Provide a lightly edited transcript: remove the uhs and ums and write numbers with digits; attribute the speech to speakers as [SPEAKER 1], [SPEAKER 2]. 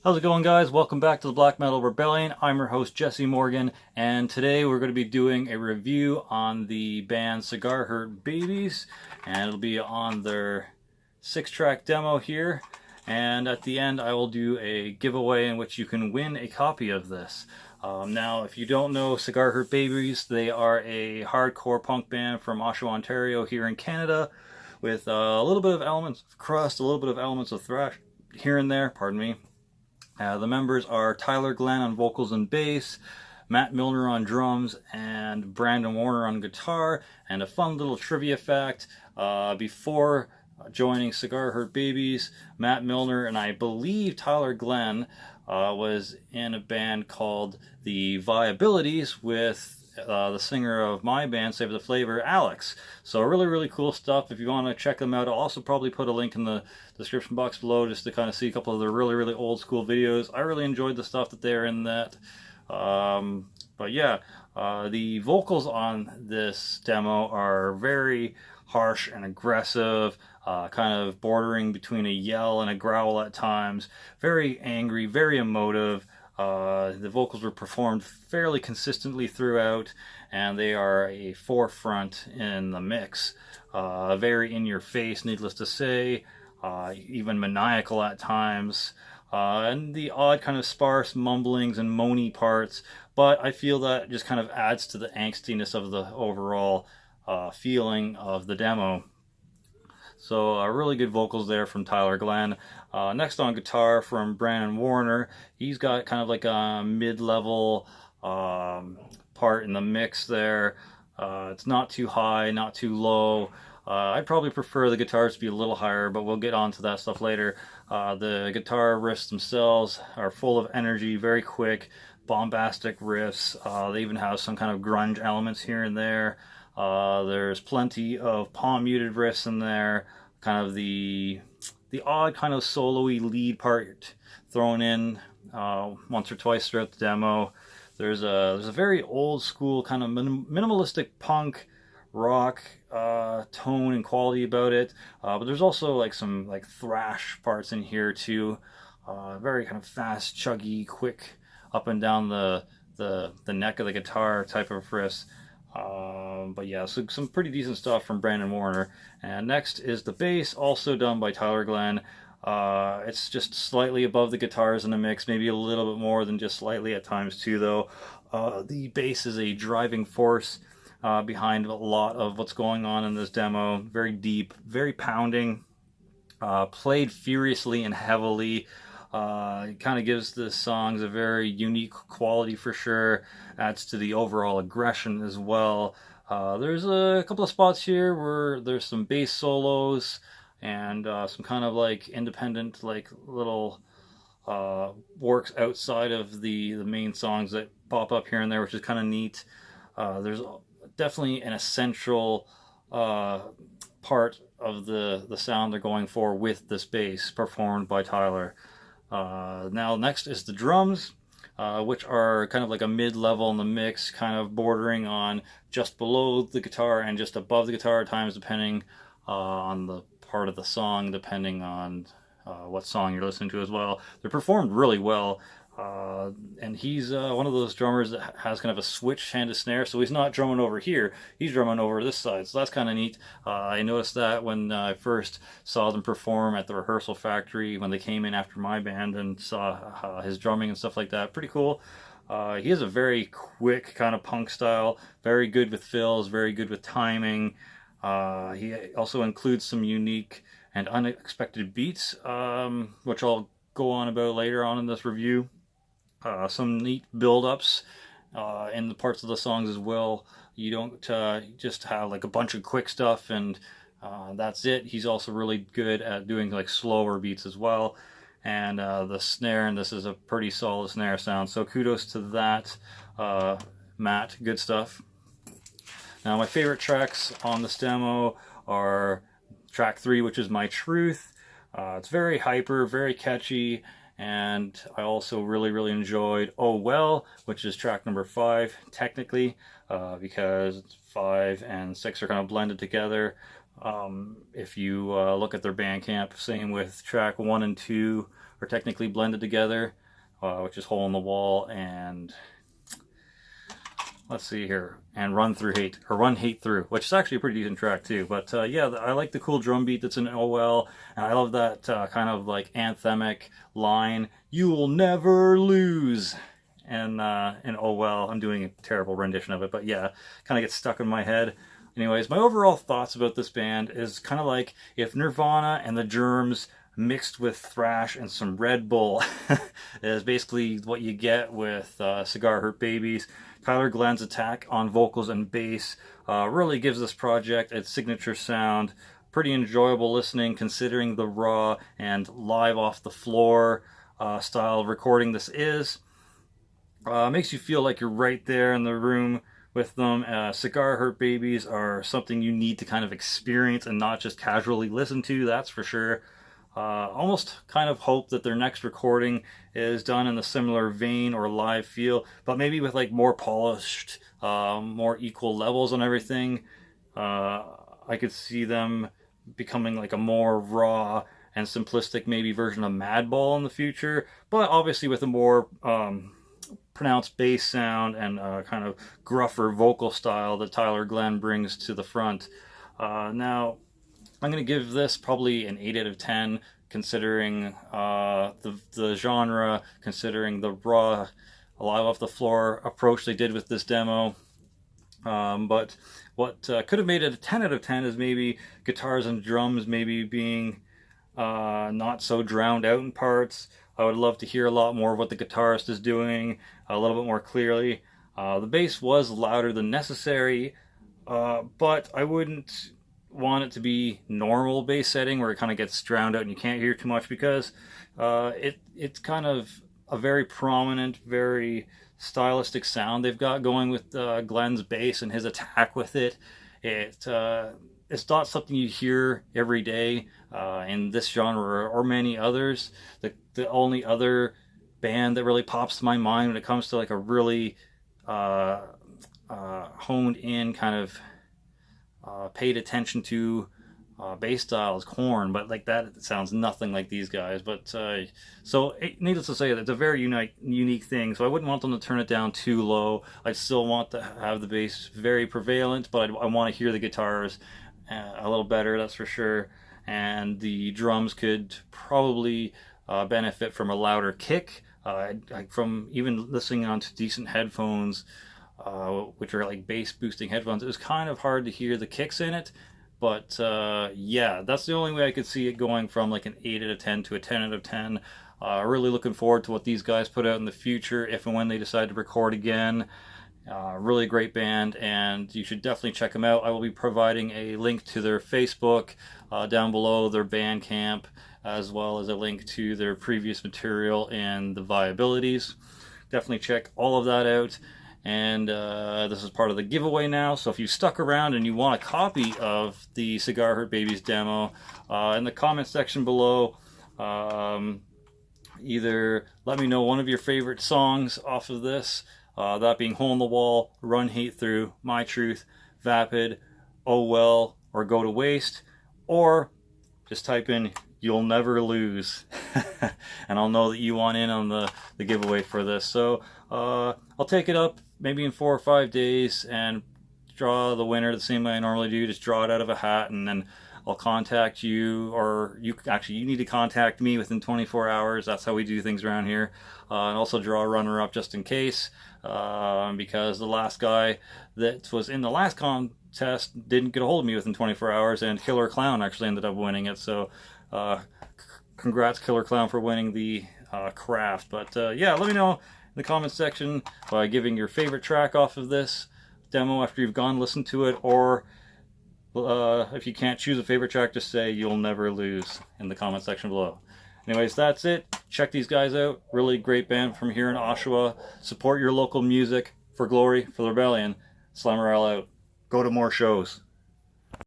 [SPEAKER 1] How's it going, guys? Welcome back to the Black Metal Rebellion. I'm your host, Jesse Morgan, and today we're going to be doing a review on the band Cigar Hurt Babies, and it'll be on their 6-track demo here. And at the end, I will do a giveaway in which you can win a copy of this. Now, if you don't know Cigar Hurt Babies, they are a hardcore punk band from Oshawa, Ontario, here in Canada, with a little bit of elements of crust, a little bit of elements of thrash here and there, pardon me. The members are Tyler Glenn on vocals and bass, Matt Milner on drums, and Brandon Warner on guitar. And a fun little trivia fact, before joining Cigar Hurt Babies, Matt Milner and I believe Tyler Glenn was in a band called the Viabilities with the singer of my band, Save the Flavor, Alex. So really cool stuff. If you want to check them out, I'll also probably put a link in the description box below just to kind of see a couple of their really old school videos. I really enjoyed the stuff that they're in that. But yeah, the vocals on this demo are very harsh and aggressive, kind of bordering between a yell and a growl at times. Very angry, very emotive. The vocals were performed fairly consistently throughout, and they are a forefront in the mix. Very in your face, needless to say, even maniacal at times, and the odd kind of sparse mumblings and moany parts, but I feel that just kind of adds to the angstiness of the overall feeling of the demo. So really good vocals there from Tyler Glenn. Next on guitar from Brandon Warner. He's got kind of like a mid-level part in the mix there. It's not too high, not too low. I'd probably prefer the guitars to be a little higher, but we'll get onto that stuff later. The guitar riffs themselves are full of energy, very quick, bombastic riffs. They even have some kind of grunge elements here and there. There's plenty of palm muted riffs in there, kind of the odd kind of solo-y lead part thrown in once or twice throughout the demo. There's a very old school kind of minimalistic punk rock tone and quality about it, but there's also like some like thrash parts in here too. Very kind of fast, chuggy, quick up and down the neck of the guitar type of riffs. But yeah, so some pretty decent stuff from Brandon Warner. And next is the bass, also done by Tyler Glenn. It's just slightly above the guitars in the mix, maybe a little bit more than just slightly at times too, though. The bass is a driving force behind a lot of what's going on in this demo. Very deep, very pounding, played furiously and heavily. It kind of gives the songs a very unique quality for sure. Adds to the overall aggression as well. There's a couple of spots here where there's some bass solos and some kind of like independent like little works outside of the main songs that pop up here and there, which is kind of neat. There's definitely an essential part of the sound they're going for with this bass performed by Tyler. Now next is the drums, which are kind of like a mid-level in the mix, kind of bordering on just below the guitar and just above the guitar at times, depending on the part of the song, depending on what song you're listening to as well. They're performed really well. And he's one of those drummers that has kind of a switch hand to snare, so he's not drumming over here, he's drumming over this side, so that's kind of neat. I noticed that when I first saw them perform at the rehearsal factory when they came in after my band and saw his drumming and stuff like that. Pretty cool. He has a very quick kind of punk style, very good with fills, very good with timing. He also includes some unique and unexpected beats, which I'll go on about later on in this review. Some neat build-ups in the parts of the songs as well. You don't just have like a bunch of quick stuff and that's it. He's also really good at doing like slower beats as well. And the snare, and this is a pretty solid snare sound, so kudos to that, Matt. Good stuff. Now my favorite tracks on this demo are track 3, which is My Truth. It's very hyper, very catchy. And I also really enjoyed Oh Well, which is track number 5, technically, because 5 and 6 are kind of blended together. If you look at their Bandcamp, same with track 1 and 2 are technically blended together, which is Hole in the Wall and let's see here, and Run Through Hate, or Run Hate Through, which is actually a pretty decent track too. But yeah, I like the cool drum beat that's in OL, and I love that kind of like anthemic line, "You'll never lose." And in OL, I'm doing a terrible rendition of it, but yeah, kind of gets stuck in my head. Anyways, my overall thoughts about this band is kind of like if Nirvana and the Germs mixed with thrash and some Red Bull is basically what you get with Cigar Hurt Babies. Tyler Glenn's attack on vocals and bass really gives this project its signature sound. Pretty enjoyable listening considering the raw and live off the floor style of recording this is. Makes you feel like you're right there in the room with them. Cigar Hurt Babies are something you need to kind of experience and not just casually listen to, that's for sure. Almost kind of hope that their next recording is done in a similar vein or live feel, but maybe with like more polished, more equal levels on everything. I could see them becoming like a more raw and simplistic maybe version of Madball in the future, but obviously with a more pronounced bass sound and kind of gruffer vocal style that Tyler Glenn brings to the front. Now, I'm going to give this probably an 8 out of 10, considering the genre, considering the raw, live off the floor approach they did with this demo. But what could have made it a 10 out of 10 is maybe guitars and drums maybe being not so drowned out in parts. I would love to hear a lot more of what the guitarist is doing a little bit more clearly. The bass was louder than necessary, but I wouldn't want it to be normal bass setting where it kind of gets drowned out and you can't hear too much, because it's kind of a very prominent, very stylistic sound they've got going with Glenn's bass and his attack with it. It's not something you hear every day in this genre or many others. The only other band that really pops to my mind when it comes to like a really honed in kind of paid attention to bass style is Korn, but like that it sounds nothing like these guys. But so needless to say, that's a very unique thing. So I wouldn't want them to turn it down too low. I still want to have the bass very prevalent, but I want to hear the guitars a little better, that's for sure. And the drums could probably benefit from a louder kick. From even listening onto decent headphones, which are like bass boosting headphones, it was kind of hard to hear the kicks in it. But yeah, that's the only way I could see it going from like an 8 out of 10 to a 10 out of 10. Really looking forward to what these guys put out in the future, if and when they decide to record again. Really great band, and you should definitely check them out. I will be providing a link to their Facebook down below, their Bandcamp, as well as a link to their previous material and the viabilities. Definitely check all of that out. And this is part of the giveaway now, so if you stuck around and you want a copy of the Cigar Hurt Babies demo, in the comment section below, either let me know one of your favorite songs off of this, that being Hole in the Wall, Run Hate Through, My Truth, Vapid, Oh Well, or Go to Waste, or just type in You'll Never Lose, and I'll know that you want in on the giveaway for this. So I'll take it up maybe in 4 or 5 days and draw the winner the same way I normally do. Just draw it out of a hat, and then I'll contact you, or you need to contact me within 24 hours. That's how we do things around here. And also draw a runner-up just in case, because the last guy that was in the last contest didn't get a hold of me within 24 hours, and Killer Clown actually ended up winning it. So congrats, Killer Clown, for winning the craft. But yeah, let me know in the comment section by giving your favorite track off of this demo after you've gone listen to it, or if you can't choose a favorite track, just say You'll Never Lose in the comment section below. Anyways, that's it. Check these guys out. Really great band from here in Oshawa. Support your local music for glory, for the rebellion. Slammerell out. Go to more shows.